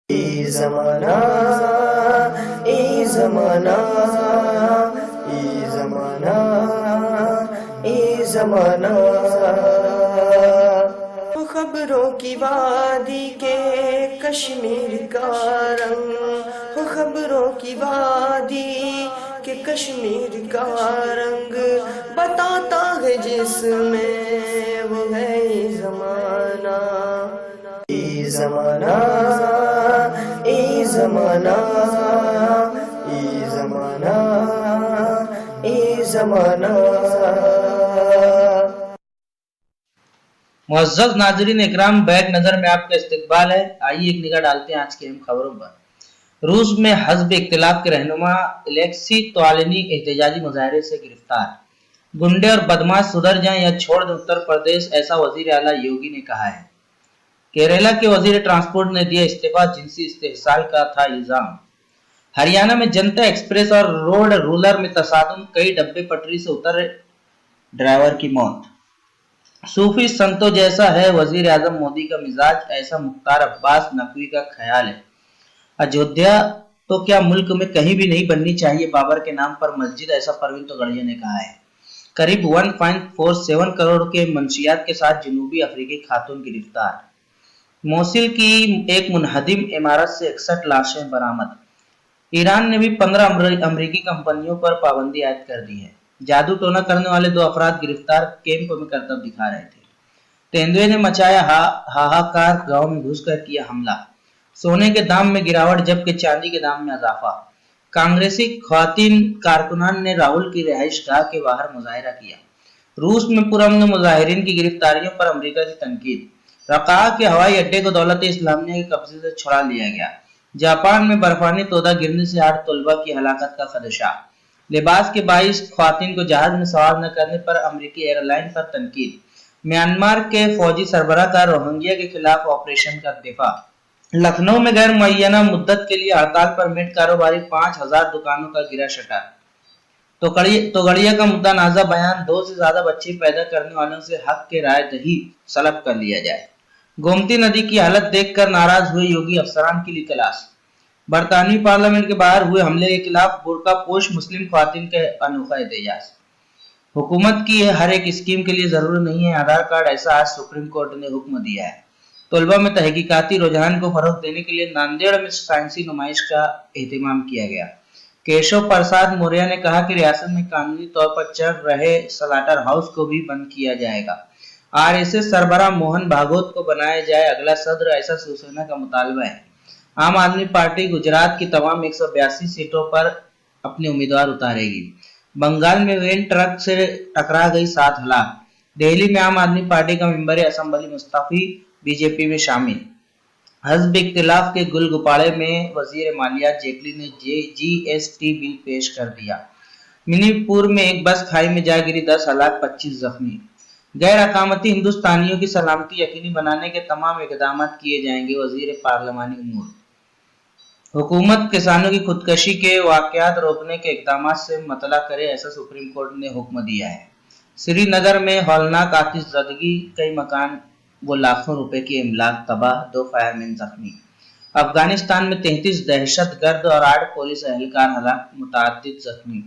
ای زمانہ ای زمانہ ای زمانہ ای زمانہ، خبروں کی وادی کے کشمیر کا رنگ، خبروں کی وادی کے کشمیر کا رنگ بتاتا ہے جس میں وہ ہے ای زمانہ، ای زمانہ ای زمانہ ای زمانہ ای زمانہ۔ معزز ناظرین اکرام، بیک نظر میں آپ کا استقبال ہے۔ آئیے ایک نگاہ ڈالتے ہیں آج کی اہم خبروں پر۔ روس میں حزب اختلاف کے رہنما الیکسی توالنی احتجاجی مظاہرے سے گرفتار۔ گنڈے اور بدماش سدھر جائیں یا چھوڑ دیں اتر پردیش، ایسا وزیر اعلیٰ یوگی نے کہا ہے۔ کیرالہ کے وزیر ٹرانسپورٹ نے دیا استعفیٰ، جنسی استحصال کا تھا الزام۔ ہریانہ میں جنتا ایکسپریس اور روڈ رولر میں تصادم، کئی ڈبے پٹری سے اترے، ڈرائیور کی موت۔ صوفی سنتوں جیسا ہے وزیر اعظم مودی کا مزاج، ایسا مختار عباس نقوی کا خیال ہے۔ اجودھیا تو کیا ملک میں کہیں بھی نہیں بننی چاہیے بابر کے نام پر مسجد، ایسا پروین توگڑیا نے کہا ہے۔ قریب 1.47 کروڑ کے منشیات کے ساتھ جنوبی افریقی خاتون گرفتار۔ موصل کی ایک منہدم عمارت سے 61 لاشیں برآمد۔ ایران نے بھی 15 امریکی کمپنیوں پر پابندی عائد کر دی ہے۔ جادو ٹونا کرنے والے 2 افراد گرفتار، کیمپ میں کرتب دکھا رہے تھے۔ تیندوے نے مچایا ہاہاکار، گاؤں میں گھس کر کیا حملہ۔ سونے کے دام میں گراوٹ جبکہ چاندی کے دام میں اضافہ۔ کانگریسی خواتین کارکنان نے راہل کی رہائش گاہ کے باہر مظاہرہ کیا۔ روس میں پرامن مظاہرین کی گرفتاریوں پر امریکہ کی تنقید۔ رقاہ کے ہوائی اڈے کو دولت اسلامیہ کے قبضے سے چھڑا لیا گیا۔ جاپان میں برفانی تودہ گرنے سے 8 طلبہ کی ہلاکت کا خدشہ۔ لباس کے باعث خواتین کو جہاز میں سوار نہ کرنے پر امریکی ایئر لائن پر تنقید۔ میانمار کے فوجی سربراہ کا روہنگیا کے خلاف آپریشن کا دفاع۔ لکھنؤ میں غیر معینہ مدت کے لیے ہڑتال پر میٹ کاروباری، 5000 دکانوں کا گرا شٹر۔ توگڑیا کا متنازع بیان، 2 سے زیادہ بچے پیدا کرنے والوں سے حق کے رائے دہی سلب کر لیا جائے۔ گومتی ندی کی حالت دیکھ کر ناراض ہوئے یوگی، افسران کی لی کلاس۔ برطانوی پارلیمنٹ کے باہر ہوئے حملے کے خلاف برقع پوش مسلم خواتین کا انوکھا احتجاج۔ حکومت کی ہر ایک اسکیم کے لیے ضروری نہیں ہے آدھار کارڈ، ایسا آج سپریم کورٹ نے حکم دیا ہے۔ طلبہ میں تحقیقاتی رجحان کو فروغ دینے کے لیے ناندیڑ میں سائنسی نمائش کا اہتمام کیا گیا۔ کیشو پرساد موریہ نے کہا کہ ریاست میں قانونی طور پر چل رہے سلاٹر ہاؤس کو بھی بند کیا جائے گا۔ RSS سربراہ موہن بھاگوت کو بنایا جائے اگلا صدر، ایسا شیوسینا کا مطالبہ ہے۔ عام آدمی پارٹی گجرات کی تمام 182 سیٹوں پر اپنے امیدوار اتارے گی۔ بنگال میں وین ٹرک سے ٹکرا گئی، 7 ہلاک۔ دہلی میں عام آدمی پارٹی کا ممبر اسمبلی مستعفی، BJP میں شامل۔ حزب اختلاف کے گل گپاڑے میں وزیر مالیات جیٹلی نے GST بل پیش کر دیا۔ منی پور میں ایک بس کھائی میں جا گری، 10 ہلاک 25 زخمی۔ غیر اقامتی ہندوستانیوں کی سلامتی یقینی بنانے کے تمام اقدامات کیے جائیں گے، وزیر پارلیمانی امور۔ حکومت کسانوں کی خودکشی کے واقعات روکنے کے اقدامات سے مطلع کرے، ایسا سپریم کورٹ نے حکم دیا ہے۔ سری نگر میں ہولناک آتش زدگی، کئی مکان و لاکھوں روپے کی املاک تباہ، 2 فائر مین زخمی۔ افغانستان میں 33 دہشت گرد اور 8 پولیس اہلکار ہلاک، متعدد زخمی۔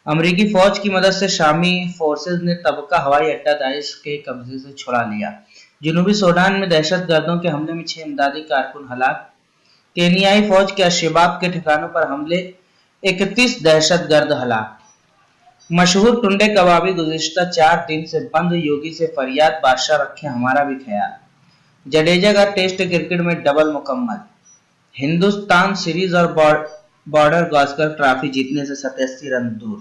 امریکی فوج کی مدد سے شامی فورسز نے تبقہ ہوائی اڈہ داعش کے قبضے سے چھڑا لیا۔ جنوبی سوڈان میں دہشت گردوں کے حملے میں 6 امدادی کارکن ہلاک۔ کینیائی فوج کے الشباب کے ٹھکانوں پر حملے، 31 دہشت گرد ہلاک۔ مشہور ٹنڈے کبابی گزشتہ 4 دن سے بند، یوگی سے فریاد، بادشاہ رکھے ہمارا بھی خیال۔ جڈیجا کا ٹیسٹ کرکٹ میں ڈبل مکمل۔ ہندوستان سیریز اور بارڈر گواسکر ٹرافی جیتنے سے 87 رن دور۔